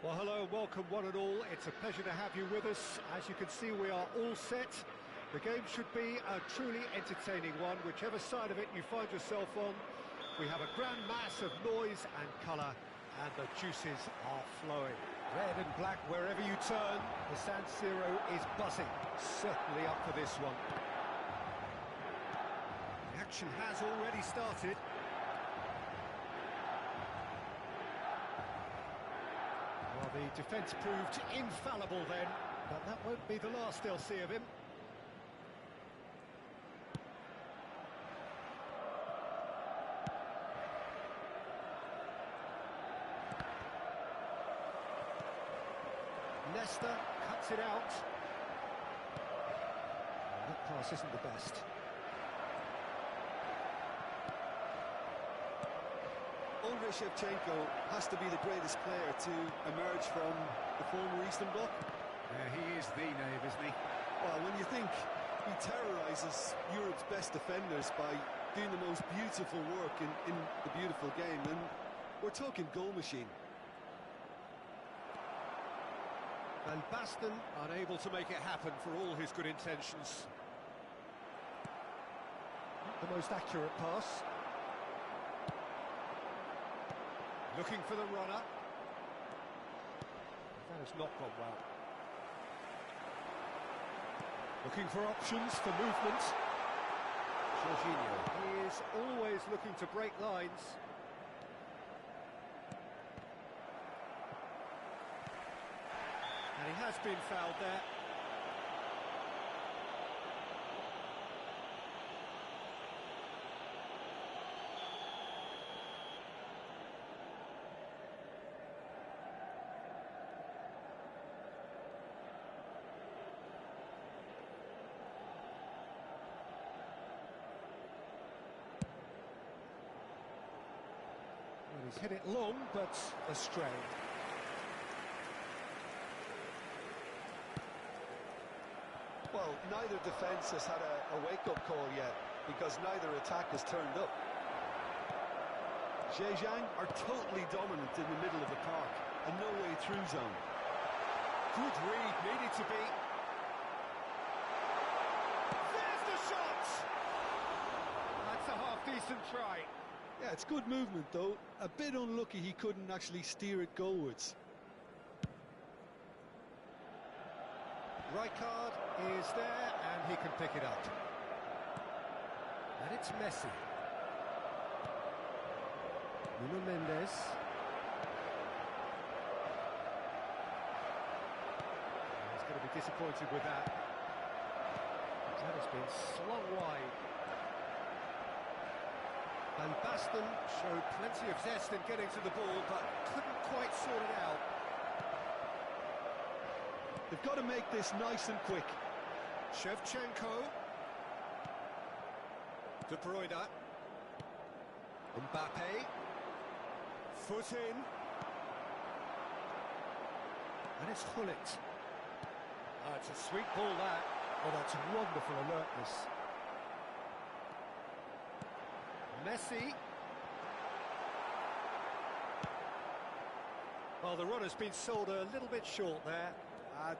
Well, hello and welcome one and all. It's a pleasure to have you with us. As you can see, we are all set. The game should be a truly entertaining one, whichever side of it you find yourself on. We have a grand mass of noise and colour, and the juices are flowing. Red and black wherever you turn, the San Siro is buzzing. Certainly up for this one. The action has already started. Well, the defence proved infallible then, but that won't be the last they'll see of him. Leicester cuts it out. That pass isn't the best. Andrei Shevchenko has to be the greatest player to emerge from the former Eastern Bloc. Yeah, he is the name, isn't he? Well, when you think he terrorises Europe's best defenders by doing the most beautiful work in the beautiful game, then we're talking goal machine. And Basten unable to make it happen for all his good intentions. Not the most accurate pass. Looking for the runner. That has not gone well. Looking for options for movement. Jorginho, he is always looking to break lines. And he has been fouled there. Well, he's hit it long, but astray. Well, neither defence has had a wake-up call yet, because neither attack has turned up. Zhejiang are totally dominant in the middle of the park, and no way through zone. Good read, needed to be. There's the shot! That's a half-decent try. Yeah, it's good movement, though. A bit unlucky he couldn't actually steer it goalwards. Rijkaard is there, and he can pick it up. And it's Messi. Nuno Mendes. He's going to be disappointed with that. That has been slung wide. And Basten showed plenty of zest in getting to the ball, but couldn't quite sort it out. They've got to make this nice and quick. Shevchenko. De Bruyne. Mbappe. Foot in. And it's Gullit. Oh, it's a sweet ball, that. Oh, that's wonderful alertness. Messi. Well, the run has been sold a little bit short there.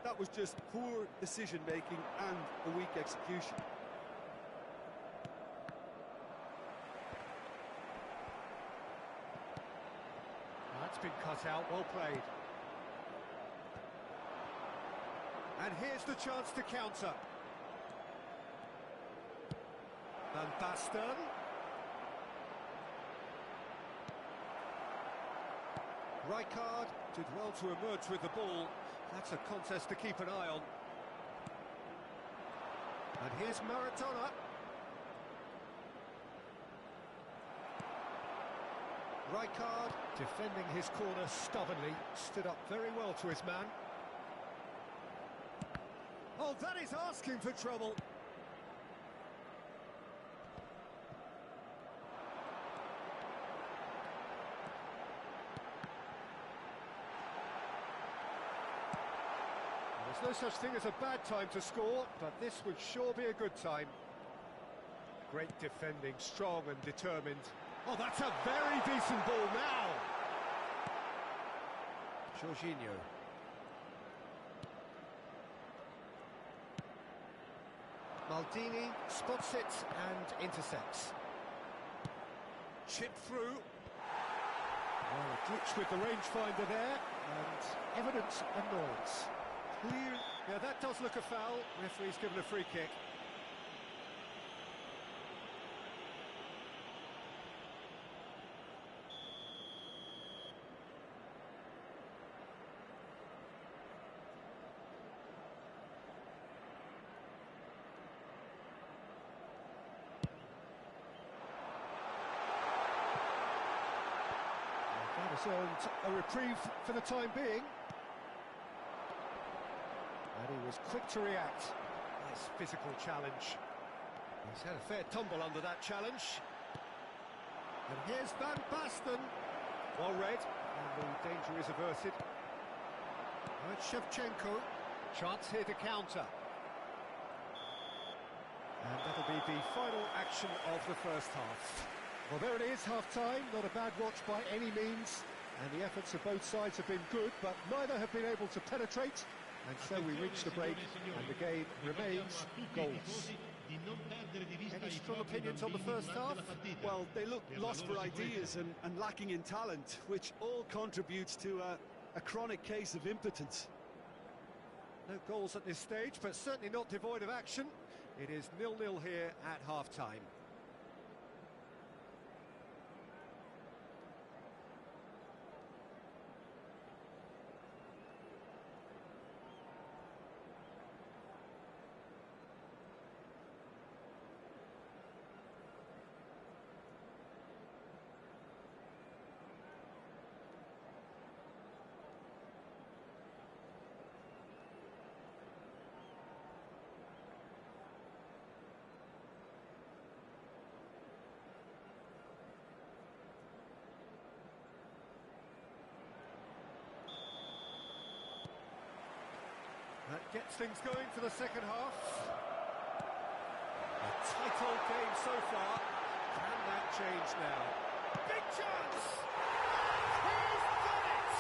That was just poor decision-making and a weak execution. That's been cut out, well played. And here's the chance to counter. Van Basten. Rijkaard did well to emerge with the ball. That's a contest to keep an eye on. And here's Maradona. Rijkaard, defending his corner stubbornly, stood up very well to his man. Oh, that is asking for trouble. There's no such thing as a bad time to score, but this would sure be a good time. Great defending, strong and determined. Oh, that's a very decent ball now! Jorginho. Maldini spots it and intercepts. Chip through. Well, a glitch with the rangefinder there, and evidence annoyance. Clear. Yeah, that does look a foul. Referee's given a free kick. Earned a reprieve for the time being. And he was quick to react. Nice physical challenge. He's had a fair tumble under that challenge. And here's Van Basten. Well read, and the danger is averted. Now it's Shevchenko. Chance here to counter. And that'll be the final action of the first half. Well, there it is, half-time. Not a bad watch by any means. And the efforts of both sides have been good, but neither have been able to penetrate. And so we reach the break, and the game remains goals. Any strong opinions on the first half? Well, they look lost for ideas and lacking in talent, which all contributes to a chronic case of impotence. No goals at this stage, but certainly not devoid of action. It is 0-0 here at half-time. That gets things going for the second half. A tight old game so far. Can that change now? Big chance! He's done it!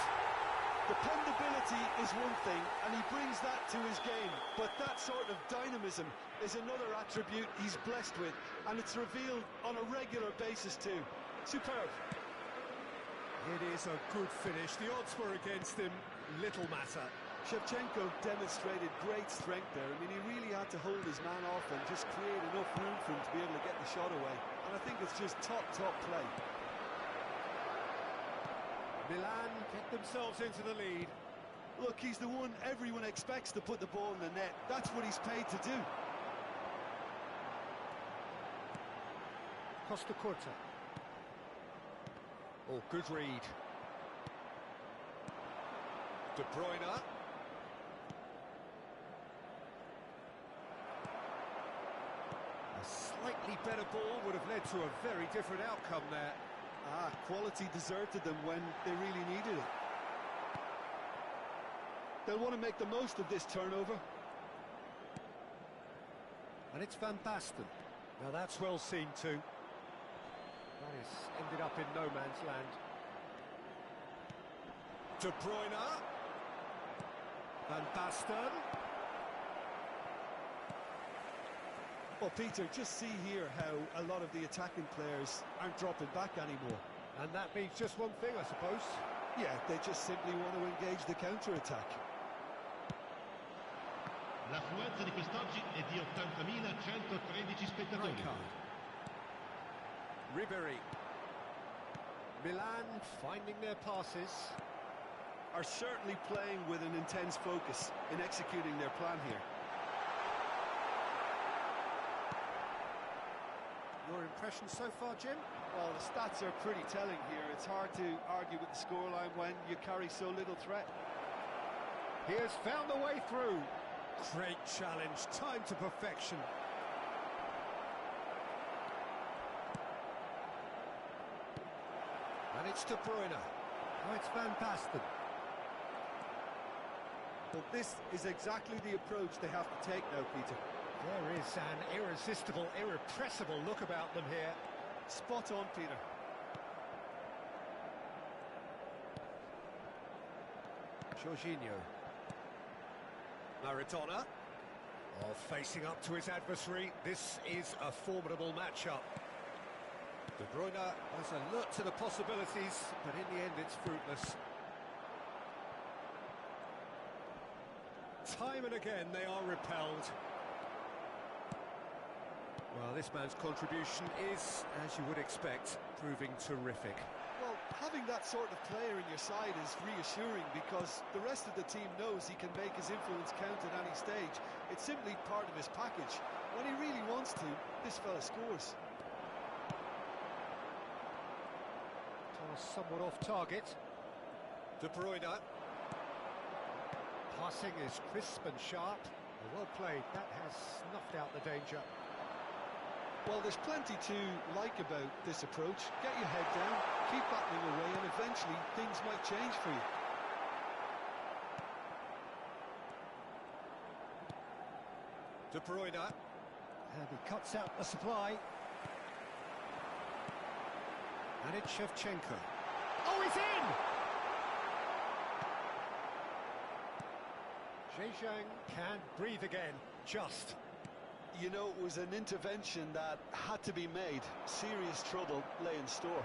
Dependability is one thing, and he brings that to his game. But that sort of dynamism is another attribute he's blessed with, and it's revealed on a regular basis too. Superb. It is a good finish. The odds were against him. Little matter. Shevchenko demonstrated great strength there. I mean, he really had to hold his man off and just create enough room for him to be able to get the shot away. And I think it's just top play. Milan get themselves into the lead. Look, he's the one everyone expects to put the ball in the net. That's what he's paid to do. Costa Curta. Oh, good read. De Bruyne. A slightly better ball would have led to a very different outcome there. Quality deserted them when they really needed it. They'll want to make the most of this turnover. And it's Van Basten. Now that's well seen too. That has ended up in no man's land. De Bruyne. Van Basten. Well, Peter, just see here how a lot of the attacking players aren't dropping back anymore. And that means just one thing, I suppose. Yeah, they just simply want to engage the counter-attack. L'affluenza di quest'oggi è di 80.113 spettatori. Ribery. Milan finding their passes. Are certainly playing with an intense focus in executing their plan here. Your impression so far, Jim? Well, the stats are pretty telling here. It's hard to argue with the scoreline when you carry so little threat. He has found the way through. Great challenge, time to perfection. And it's De Bruyne. Now it's Van Basten. Well, this is exactly the approach they have to take now, Peter. There is an irresistible, irrepressible look about them here. Spot on, Peter. Jorginho. Maradona. Oh, facing up to his adversary. This is a formidable matchup. De Bruyne has a look to the possibilities, but in the end it's fruitless. Time and again they are repelled. Well, this man's contribution is, as you would expect, proving terrific. Well, having that sort of player in your side is reassuring because the rest of the team knows he can make his influence count at any stage. It's simply part of his package. When he really wants to, this fella scores. Somewhat off target. De Bruyne. Passing is crisp and sharp. Well played. That has snuffed out the danger. Well, there's plenty to like about this approach. Get your head down, keep battling away, and eventually things might change for you. De Bruyne. And he cuts out the supply. And it's Shevchenko. Oh, he's in! Zhejiang can breathe again, just. You know, it was an intervention that had to be made. Serious trouble lay in store.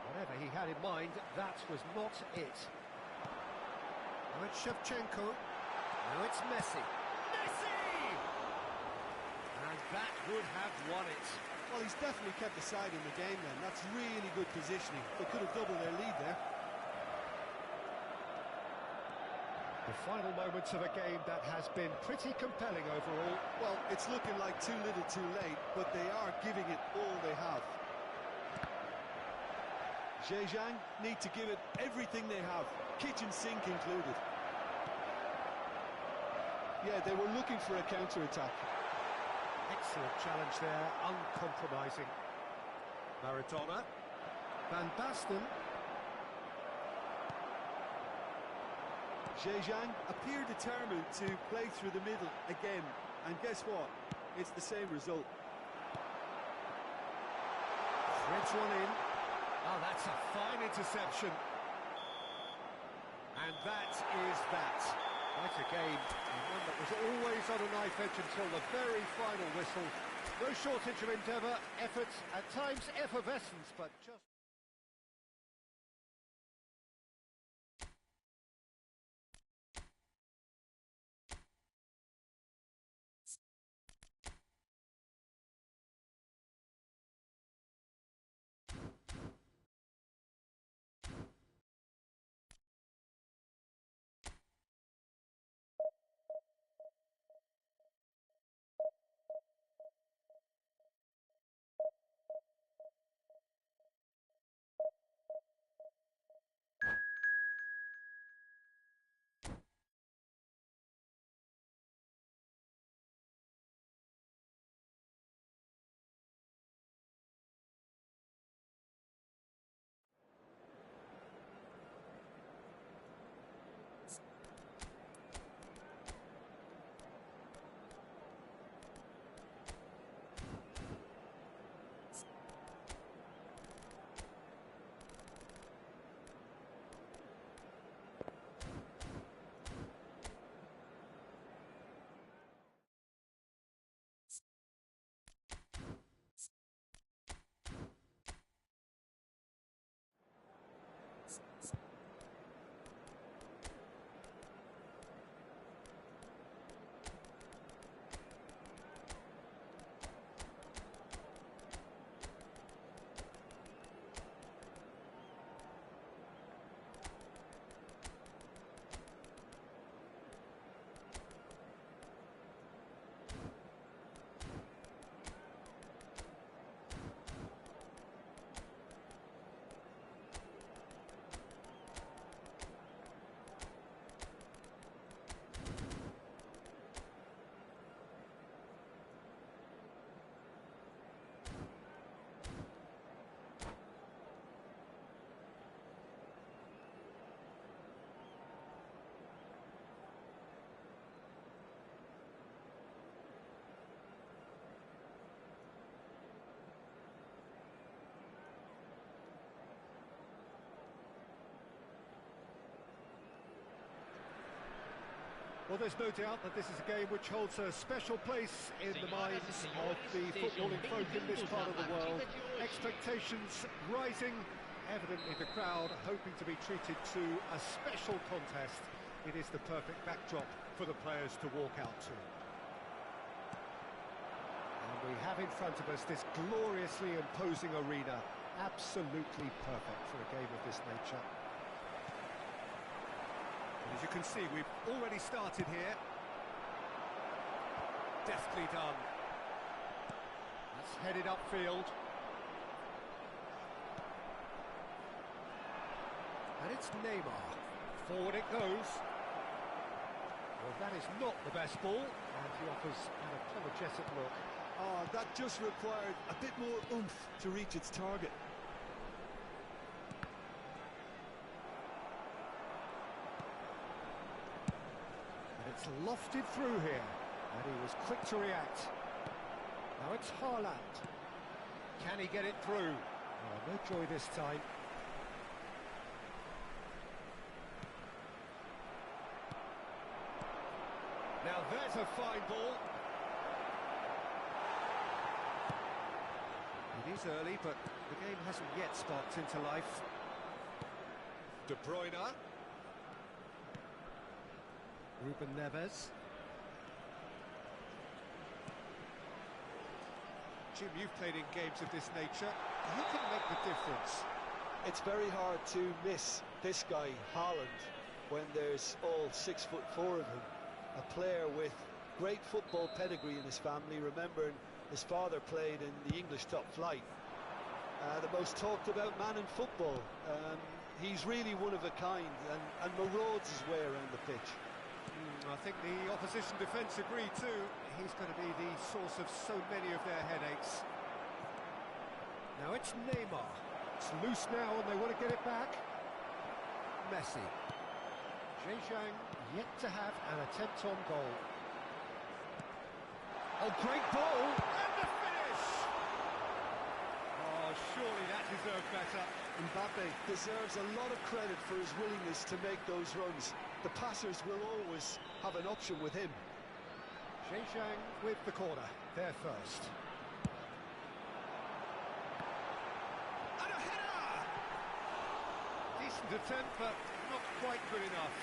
Whatever he had in mind, that was not it. Now it's Shevchenko. Now it's Messi. Messi! And that would have won it. Well, he's definitely kept the side in the game then. That's really good positioning. They could have doubled their lead there. The final moments of a game that has been pretty compelling overall. Well, it's looking like too little too late, but they are giving it all they have. Zhejiang need to give it everything they have, kitchen sink included. Yeah, they were looking for a counter-attack. Excellent challenge there, uncompromising. Maradona. Van Basten. Zhejiang appear determined to play through the middle again, and guess what? It's the same result. Threads one in. Oh, that's a fine interception. And that is that. Quite a game, and one that was always on a knife edge until the very final whistle. No shortage of endeavour, effort, at times effervescence, but just... Well, there's no doubt that this is a game which holds a special place in the minds of the footballing folk in this part of the world. Expectations rising, evidently the crowd hoping to be treated to a special contest. It is the perfect backdrop for the players to walk out to. And we have in front of us this gloriously imposing arena, absolutely perfect for a game of this nature. As you can see, we've already started here. Deftly done. That's headed upfield. And it's Neymar. Forward it goes. Well, that is not the best ball, and he offers an apologetic look. Oh, that just required a bit more oomph to reach its target. It's lofted through here, and he was quick to react. Now it's Haaland. Can he get it through? Oh, no joy this time. Now there's a fine ball. It is early, but the game hasn't yet sparked into life. De Bruyne. Ruben Neves. Jim, you've played in games of this nature. Who can make the difference? It's very hard to miss this guy, Haaland, when there's all 6'4" of him. A player with great football pedigree in his family, remembering his father played in the English top flight. The most talked about man in football. He's really one of a kind and marauds his way around the pitch. I think the opposition defence agree too. He's going to be the source of so many of their headaches. Now it's Neymar. It's loose now and they want to get it back. Messi. Zhejiang yet to have an attempt on goal. Oh, great ball! And the finish! Oh, surely that deserved better. Mbappe deserves a lot of credit for his willingness to make those runs. The passers will always have an option with him. Zhejiang with the corner, there first. And a header! Decent attempt, but not quite good enough.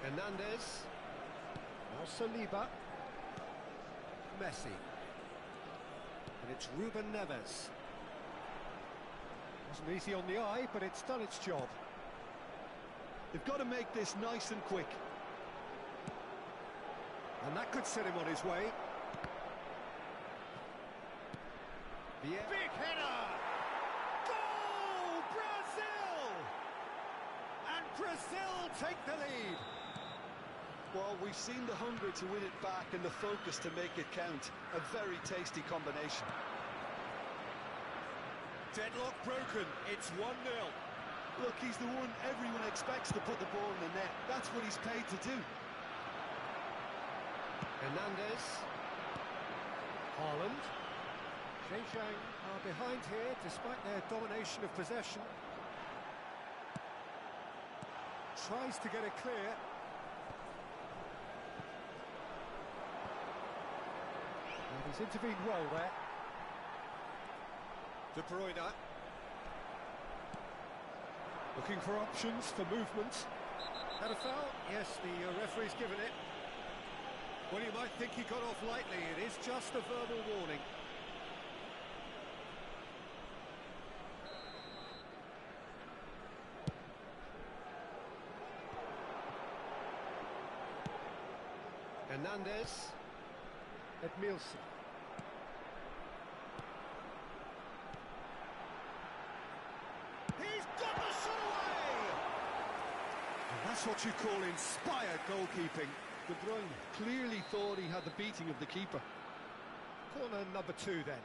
Hernandez. Now Saliba. Messi. And it's Ruben Neves. Wasn't easy on the eye, but it's done its job. They've got to make this nice and quick. And that could set him on his way. Yeah. Big header! Goal! Brazil! And Brazil take the lead. Well, we've seen the hunger to win it back and the focus to make it count. A very tasty combination. Deadlock broken. It's 1-0. Look, he's the one everyone expects to put the ball in the net. That's what he's paid to do. Hernandez. Haaland. Zhejiang are behind here despite their domination of possession. Tries to get it clear. And he's intervened well there. De Bruyne. Looking for options for movement. Had a foul? Yes, the referee's given it. Well, you might think he got off lightly. It is just a verbal warning. Hernandez. Edmilson. He's got the shot away! And that's what you call inspired goalkeeping. De Bruyne clearly thought he had the beating of the keeper. Corner number 2 then.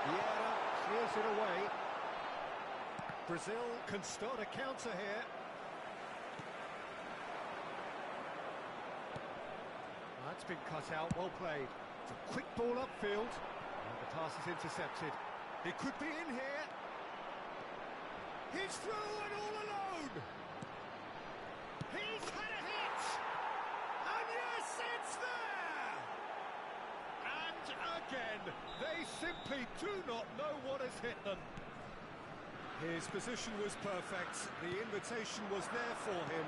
Vieira clears it away. Brazil can start a counter here. That's been cut out, well played. It's a quick ball upfield, and the pass is intercepted. It could be in here. He's through and all alone. He's had a hit, and yes, it's there. And again, they simply do not know what has hit them. His position was perfect, the invitation was there for him,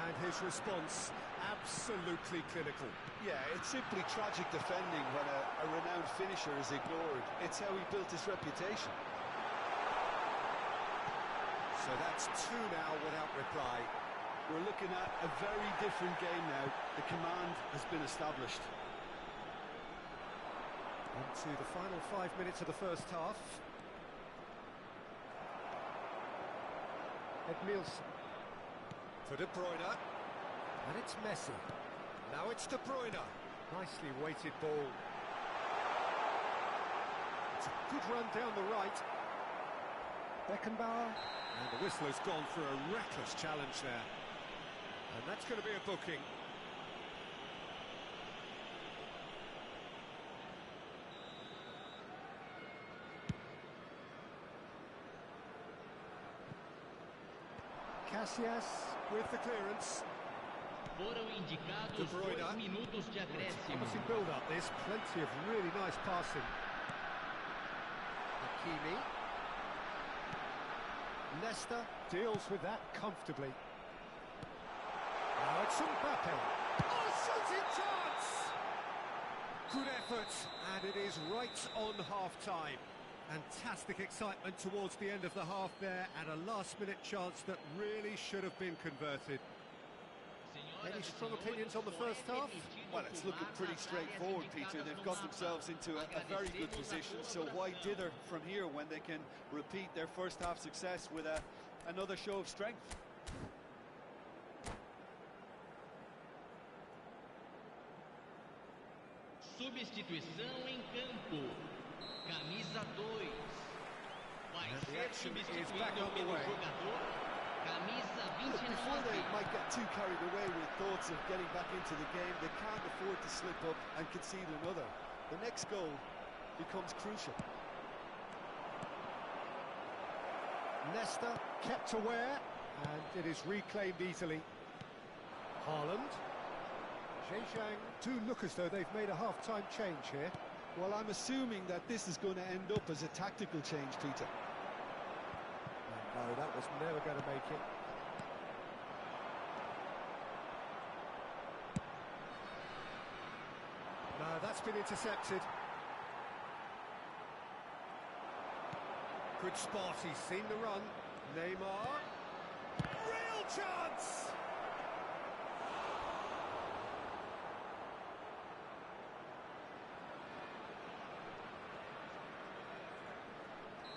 and his response absolutely clinical. Yeah, it's simply tragic defending when a renowned finisher is ignored. It's how he built his reputation. So that's two now without reply. We're looking at a very different game now. The command has been established. Into the final 5 minutes of the first half. Nielsen for De Bruyne, and it's Messi. Now it's De Bruyne. Nicely weighted ball. It's a good run down the right. Beckenbauer, and the whistle has gone for a reckless challenge there, and that's going to be a booking. Casillas with the clearance. Foram indicados 2 minutos de acréscimo. Promising build-up, this. Plenty of really nice passing. Hakimi. Leicester deals with that comfortably. Now it's Mbappe. Oh, shooting chance! Good effort, and it is right on half-time. Fantastic excitement towards the end of the half there, and a last-minute chance that really should have been converted. Any strong opinions on the first half? Well, it's looking pretty straightforward, Peter. They've got themselves into a very good position, so why dither from here when they can repeat their first half success with another show of strength? Substituição em campo. Camisa 2. Vai ser substituído pelo jogador. Camisa 29. Before they might get too carried away with thoughts of getting back into the game, they can't afford to slip up and concede another. The next goal becomes crucial. Leicester kept aware, and it is reclaimed easily. Haaland. Zhejiang do look as though they've made a half-time change here. Well, I'm assuming that this is going to end up as a tactical change, Peter. No, that was never going to make it. No, that's been intercepted. Good spot, he's seen the run. Neymar. Real chance!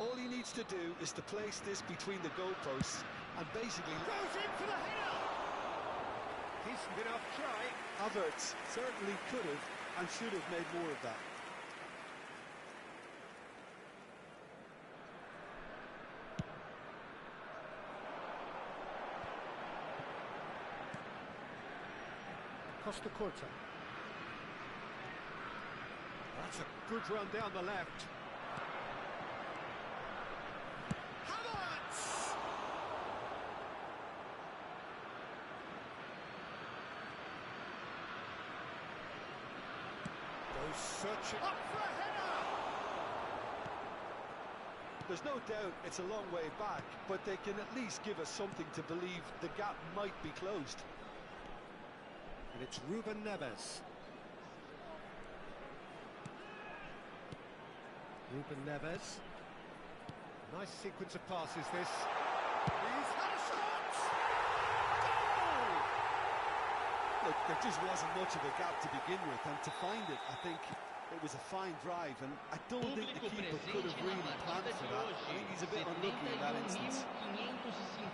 All he needs to do is to place this between the goalposts and basically Goes in for the header! Decent enough try. Havertz certainly could have and should have made more of that. Costa Curta. That's a good run down the left. Havertz! Goes searching up for a header! There's no doubt it's a long way back, but they can at least give us something to believe the gap might be closed. And it's Ruben Neves. Ruben Neves. Nice sequence of passes, this. He's had a shot! Goal! Look, there just wasn't much of a gap to begin with, and to find it, I think it was a fine drive, and I don't think the keeper could have really planned for that. I think he's a bit unlucky in that instance.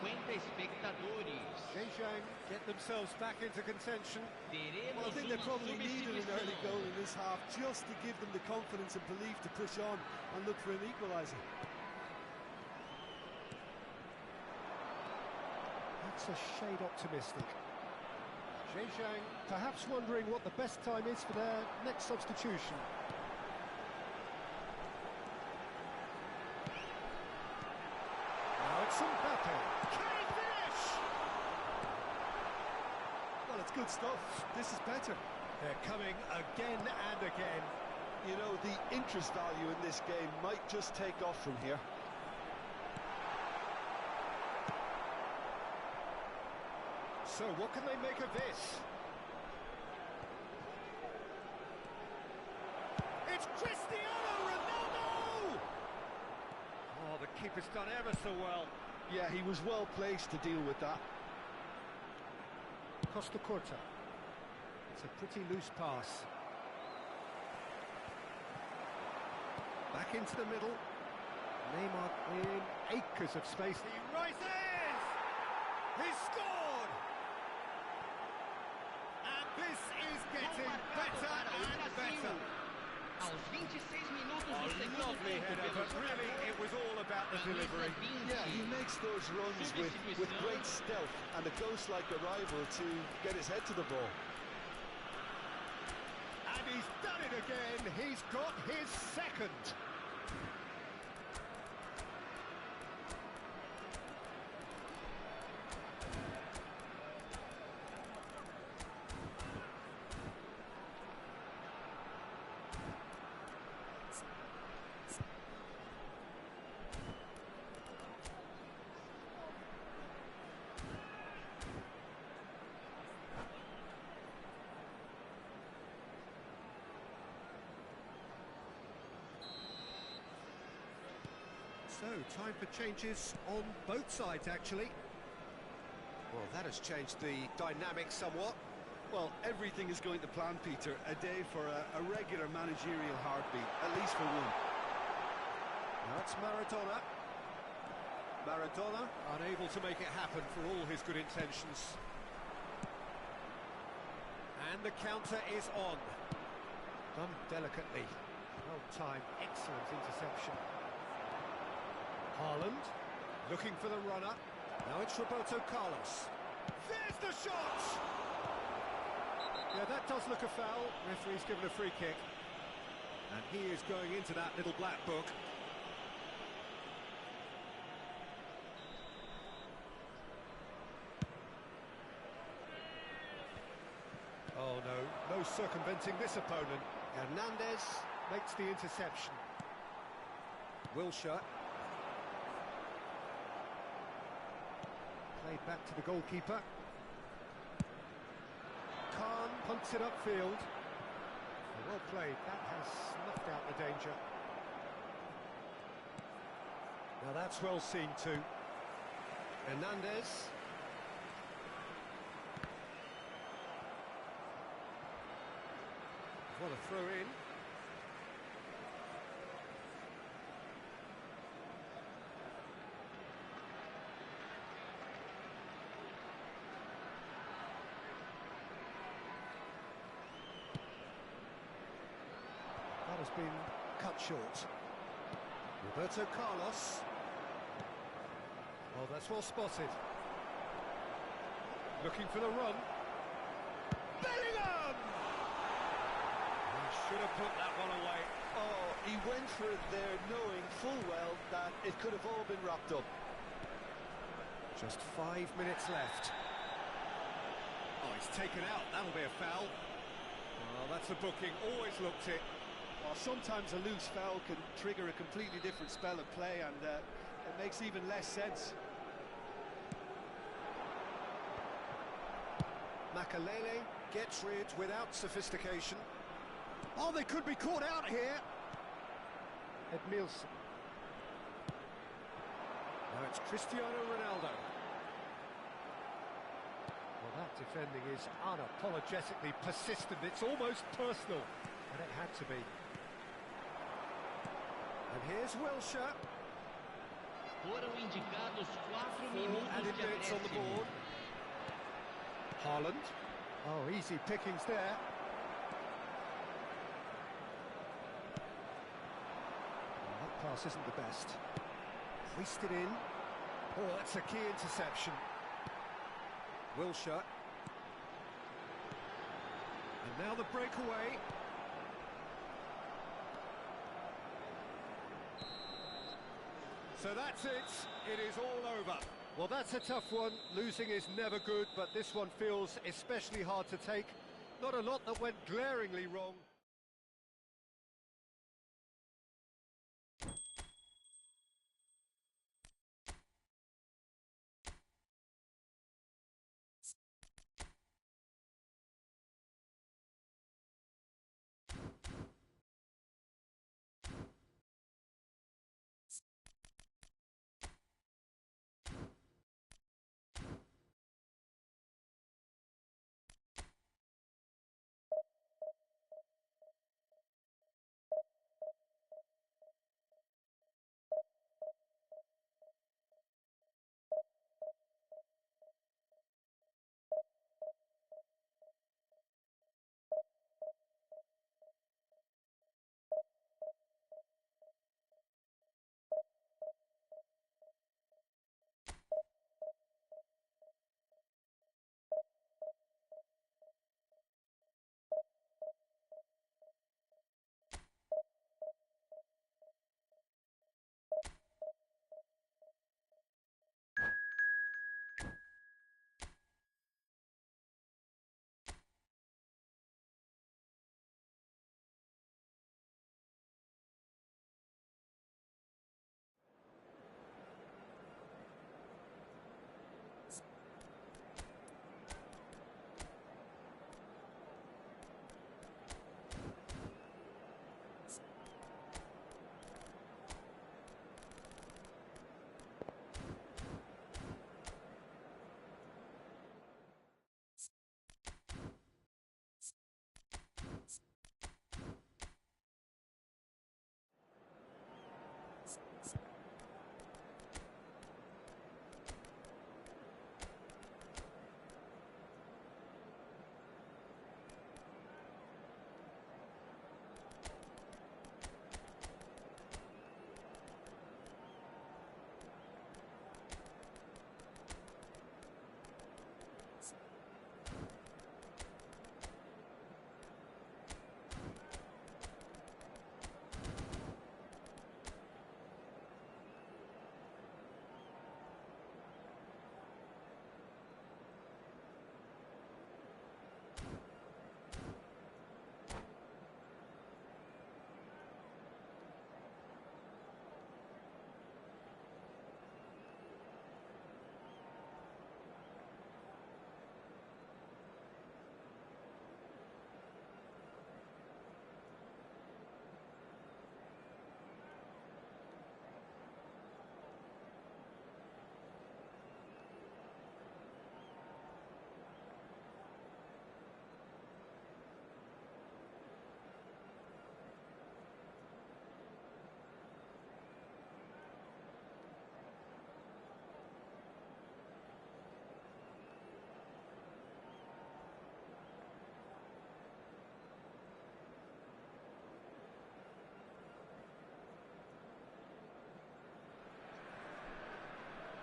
550 espectadores. Zhejiang get themselves back into contention. Well, I think they probably needed an early goal in this half just to give them the confidence and belief to push on and look for an equaliser. That's a shade optimistic. Zhejiang perhaps wondering what the best time is for their next substitution. Now it's Mbappe. Can he finish? Well, it's good stuff. This is better. They're coming again and again. You know, the interest value in this game might just take off from here. So what can they make of this? It's Cristiano Ronaldo! Oh, the keeper's done ever so well. Yeah, he was well placed to deal with that. Costa Curta. It's a pretty loose pass. Back into the middle. Neymar in acres of space. He rises! He's scored! And this is getting better and better. Aos 26 minutos Oh, do segundo lovely tempo, header, but really it was all about the delivery. Yeah, he makes those runs with great stealth, and a ghost-like arrival to get his head to the ball. And he's done it again. He's got his second. So, time for changes on both sides, actually. Well, that has changed the dynamic somewhat. Well, everything is going to plan, Peter. A day for a regular managerial heartbeat, at least for one. Now it's Maradona. Maradona unable to make it happen for all his good intentions. And the counter is on. Done delicately. Well timed, excellent interception. Haaland, looking for the runner. Now it's Roberto Carlos. There's the shot! Yeah, that does look a foul. Referee's given a free kick. And he is going into that little black book. Oh no, no circumventing this opponent. Hernandez makes the interception. Wilshere. Played back to the goalkeeper. Khan punts it upfield. Well played, that has snuffed out the danger. Now that's well seen too. Hernandez. What a throw in. That has been cut short. Roberto Carlos. Oh, that's well spotted. Looking for the run. Bellingham! He should have put that one away. Oh, he went for it there, knowing full well that it could have all been wrapped up. Just 5 minutes left. Oh, he's taken out. That'll be a foul. Well, that's a booking. Always looked it. Well, sometimes a loose foul can trigger a completely different spell of play, and it makes even less sense. Makalele gets rid without sophistication. Oh, they could be caught out here. Edmilson. Now it's Cristiano Ronaldo. Well, that defending is unapologetically persistent. It's almost personal, and it had to be. And here's Wilshere. Foram indicados 4 Added minutos de minutes on the acréscimo. board. Haaland. Oh, easy pickings there. Well, that pass isn't the best. Hoisted in. Oh, that's a key interception. Wilshere. Now the breakaway. So that's it. It is all over. Well, that's a tough one. Losing is never good, but this one feels especially hard to take. Not a lot that went glaringly wrong.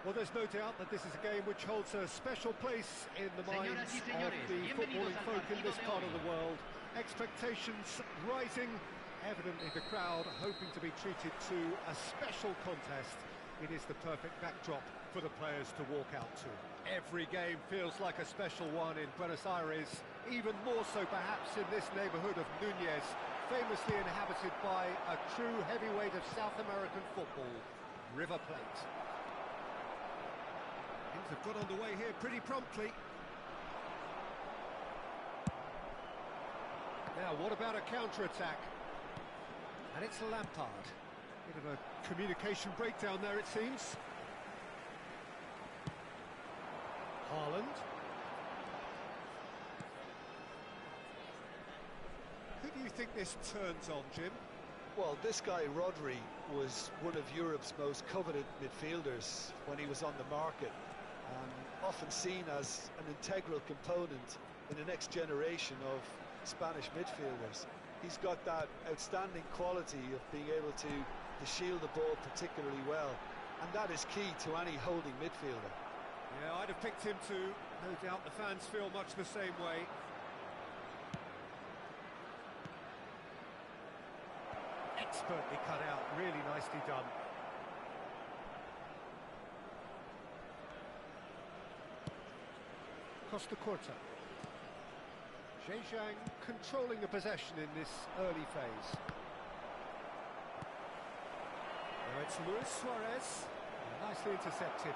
Well, there's no doubt that this is a game which holds a special place in the minds of the footballing folk in this part of the world. Expectations rising, evidently the crowd hoping to be treated to a special contest. It is the perfect backdrop for the players to walk out to. Every game feels like a special one in Buenos Aires, even more so perhaps in this neighbourhood of Núñez, famously inhabited by a true heavyweight of South American football, River Plate. Things have got underway here pretty promptly. Now, what about a counter-attack? And it's Lampard. Bit of a communication breakdown there, it seems. Haaland. Who do you think this turns on, Jim? Well, this guy, Rodri, was one of Europe's most coveted midfielders when he was on the market, and often seen as an integral component in the next generation of Spanish midfielders. He's got that outstanding quality of being able to shield the ball particularly well, and that is key to any holding midfielder. Yeah, I'd have picked him too. No doubt the fans feel much the same way. Expertly cut out, really nicely done. Costa Curta. Zhejiang controlling the possession in this early phase. Now it's Luis Suarez, nicely intercepted.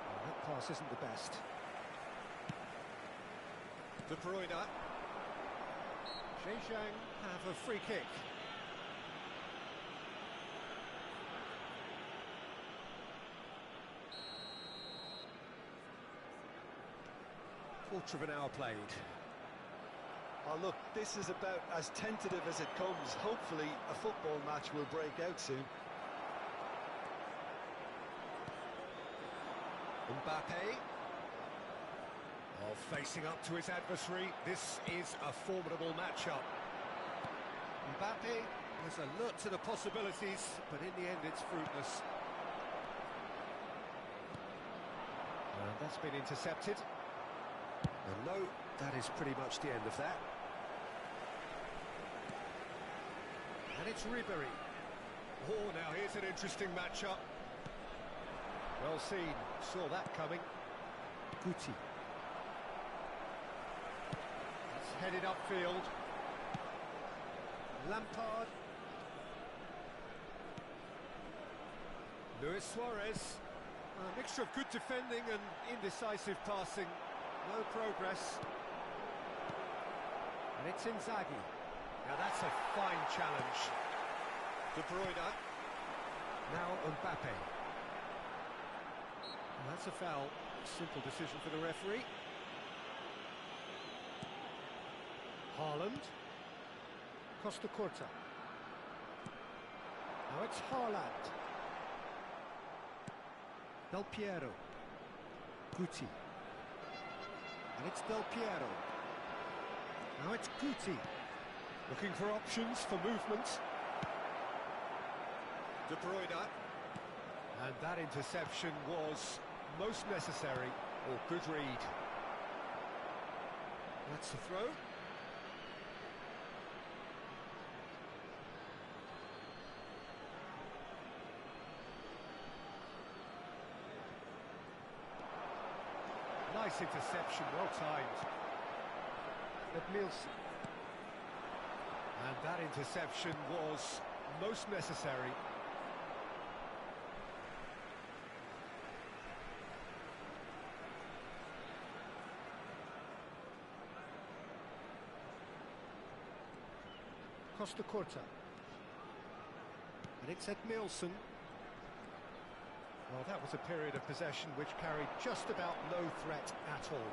Well, that pass isn't the best. De Bruyne. Zhejiang have a free kick. Quarter of an hour played. Oh look, this is about as tentative as it comes. Hopefully a football match will break out soon. Mbappe. Oh, facing up to his adversary. This is a formidable matchup. Mbappe has alert to the possibilities, but in the end it's fruitless. And that's been intercepted. And no, that is pretty much the end of that. And it's Ribery. Oh, now here's an interesting matchup. Well seen, saw that coming. Guti. It's headed upfield. Lampard. Luis Suarez. A mixture of good defending and indecisive passing. No progress. And it's Inzaghi. Now that's a fine challenge. De Bruyne. Now Mbappe. And that's a foul. Simple decision for the referee. Haaland. Costa Curta. Now it's Haaland. Del Piero. Guti. And it's Del Piero. Now it's Guti. Looking for options for movement. De Bruyne. And that interception was most necessary, or good read. That's the throw. Nice interception, well timed. Nielsen. And that interception was most necessary. Costa Curta. And it's Nielsen. Well, that was a period of possession which carried just about no threat at all.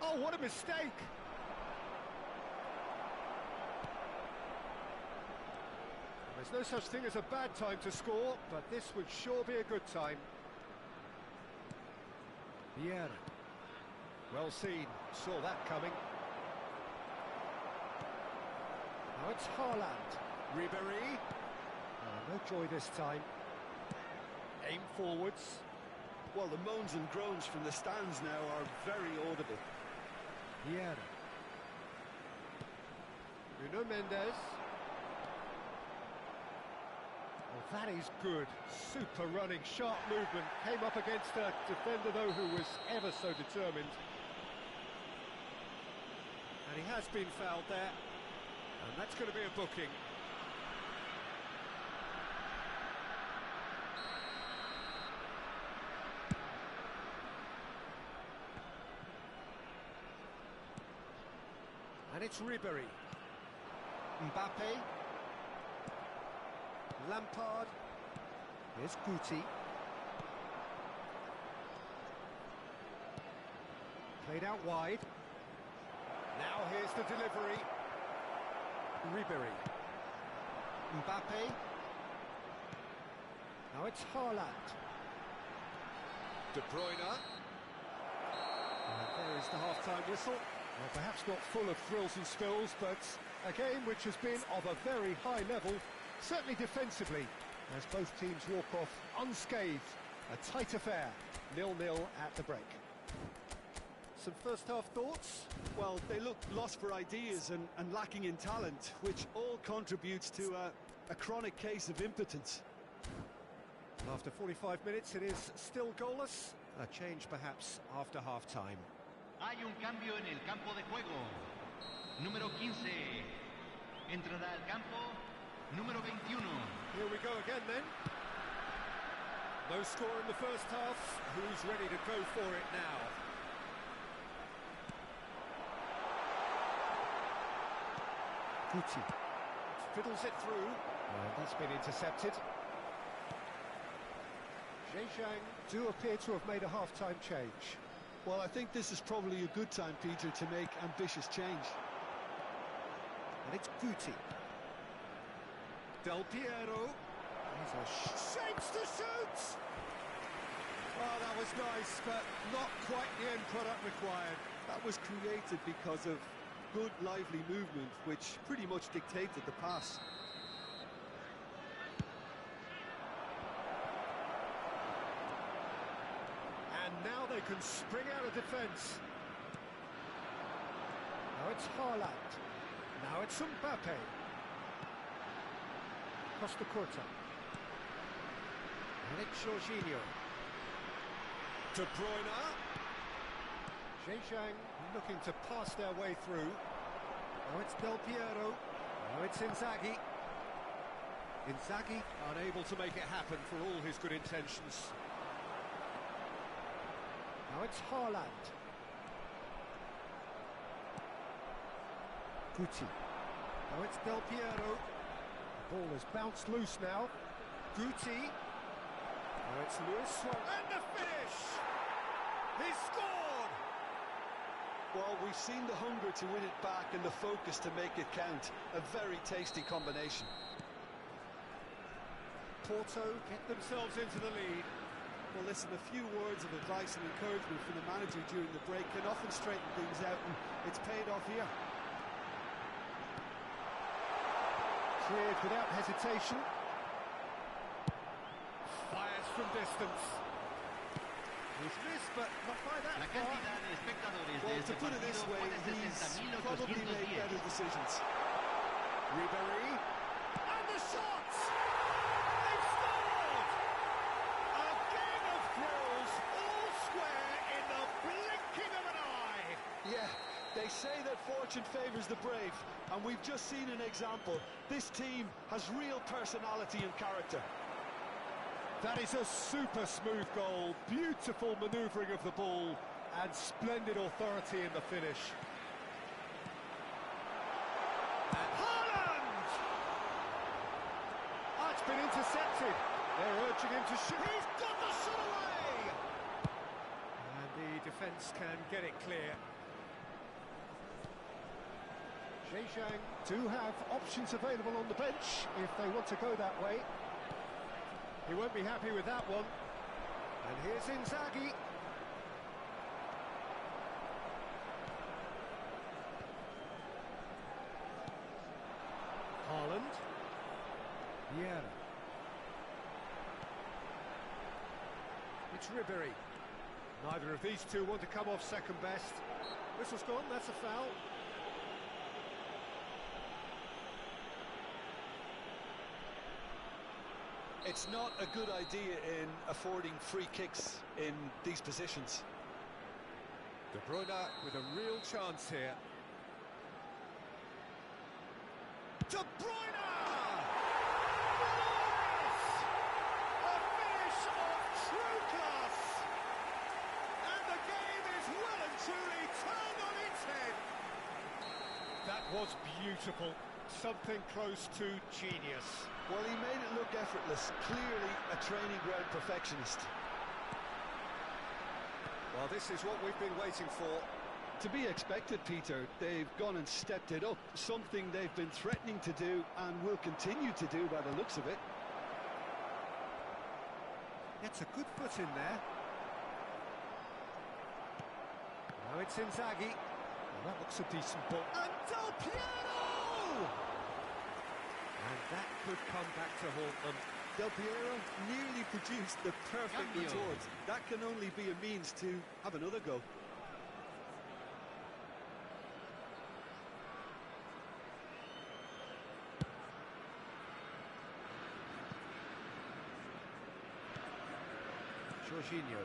Oh, what a mistake! There's no such thing as a bad time to score, but this would sure be a good time. Vieira. Well seen, saw that coming. Now it's Haaland. Ribery. Oh, no joy this time. Aim forwards. Well, the moans and groans from the stands now are very audible. Vieira. Nuno Mendes. Well, that is good. Super running, sharp movement. Came up against a defender, though, who was ever so determined. And he has been fouled there. And that's going to be a booking. And it's Ribery. Mbappe. Lampard. Here's Guti. Played out wide. Now here's the delivery. Ribery. Mbappe. Now it's Haaland. De Bruyne. And there is the half-time whistle. Well, perhaps not full of thrills and spills, but a game which has been of a very high level, certainly defensively, as both teams walk off unscathed. A tight affair, 0-0 at the break. Some first-half thoughts? Well, they look lost for ideas and lacking in talent, which all contributes to a chronic case of impotence. After 45 minutes, it is still goalless. A change, perhaps, after half-time. Hay un cambio en el campo de juego. Número 15. Entrará al campo número 21. Here we go again, then. No score in the first half. Who's ready to go for it now? Guti fiddles it through. That's been intercepted. Zhejiang do appear to have made a half-time change. Well, I think this is probably a good time, Peter, to make ambitious change. And it's Guti. Del Piero. He's shapes to shoot! Oh, that was nice, but not quite the end product required. That was created because of good, lively movement, which pretty much dictated the pass. And now they can spring out of defence. Now it's Haaland. Now it's Mbappe. Costa Curta. And it's Jorginho. De Bruyne. Zhejiang looking to pass their way through. Now it's Del Piero. Now it's Inzaghi. Inzaghi unable to make it happen for all his good intentions. Now it's Haaland. Guti. Now it's Del Piero. The ball has bounced loose now. Guti. Now it's Luis Suarez. And the finish! He scored! Well, we've seen the hunger to win it back and the focus to make it count. A very tasty combination. Porto get themselves into the lead. Well, listen, a few words of advice and encouragement from the manager during the break can often straighten things out, and it's paid off here. Cleared without hesitation. Fires from distance. He's missed, but not by that La far. cantidad de espectadores de Well, este to put it partido this fue way, de he's probably made 60.810. better decisions. Ribéry. And the shot! They've scored! A game of thrills, all square in the blinking of an eye. Yeah, they say that fortune favours the brave, and we've just seen an example. This team has real personality and character. That is a super smooth goal, beautiful manoeuvring of the ball, and splendid authority in the finish. And Haaland! Oh, it's been intercepted. They're urging him to shoot. He's got the shot away! And the defence can get it clear. Zhejiang do have options available on the bench if they want to go that way. He won't be happy with that one. And here's Inzaghi. Haaland. Vieira. It's Ribéry. Neither of these two want to come off second best. Whistle's gone, that's a foul. It's not a good idea in affording free kicks in these positions. De Bruyne with a real chance here. De Bruyne! Glorious! A finish of true class! And the game is well and truly turned on its head. That was beautiful. Something close to genius. Well, he made it look effortless. Clearly a training ground perfectionist. Well, this is what we've been waiting for. To be expected, Peter. They've gone and stepped it up. Something they've been threatening to do and will continue to do by the looks of it. Gets a good foot in there. Now it's Inzaghi. Well, that looks a decent ball. And Del Piero! And that could come back to haunt them. Del Piero nearly produced the perfect Cambio. retort. That can only be a means to have another go. Jorginho.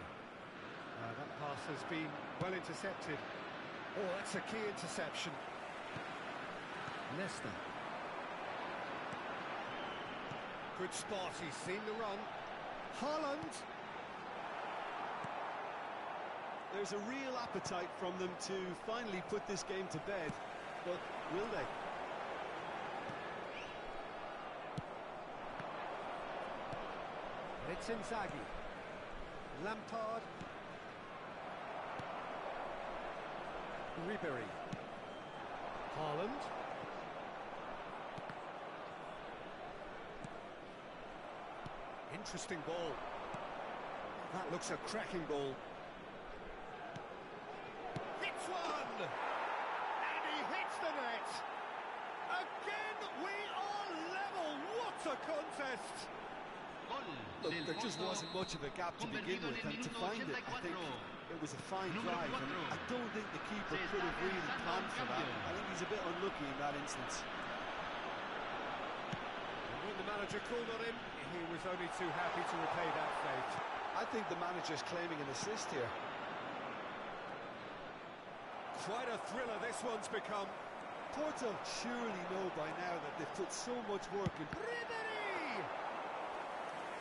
That pass has been well intercepted. Oh, that's a key interception. Leicester. Good spot, he's seen the run. Haaland. There's a real appetite from them to finally put this game to bed, but will they? It's Inzaghi. Lampard. Ribery. Haaland. Interesting ball. That looks a cracking ball. Hits one! And he hits the net! Again, we are level! What a contest! Look, there just wasn't much of a gap to begin with, and to find it, I think it was a fine drive, and I don't think the keeper could have really planned for that. I think he's a bit unlucky in that instance. And when the manager called on him, he was only too happy to repay that fate. I think the manager's claiming an assist here. Quite a thriller this one's become. Porto surely know by now that they've put so much work in. Ribery!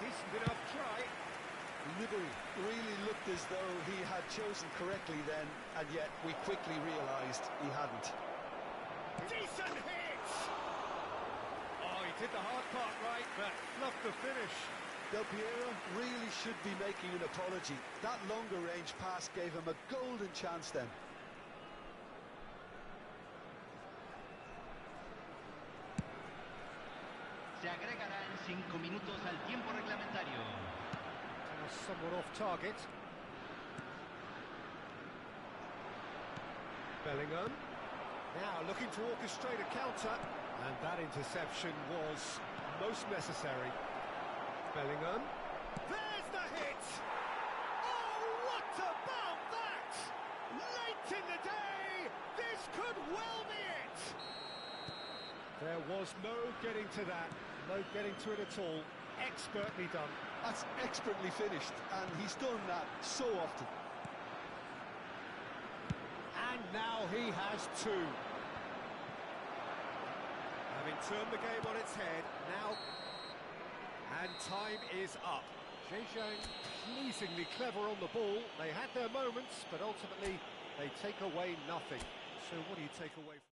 Decent enough try. Ribery really looked as though he had chosen correctly then, and yet we quickly realised he hadn't. Decent hit! Oh, he did the hard part right, but fluffed the finish. Del Piero really should be making an apology. That longer range pass gave him a golden chance then. Se agregarán 5 minutos al tiempo reglamentario. Somewhat off target. Bellingham. Now looking to orchestrate a counter. And that interception was most necessary. Bellingham. There's the hit! Oh, what about that? Late in the day, this could well be it! There was no getting to that, no getting to it at all. Expertly done. That's expertly finished, and he's done that so often. And now he has two. Having turned the game on its head, now... And time is up. Zhejiang pleasingly clever on the ball. They had their moments, but ultimately they take away nothing. So what do you take away from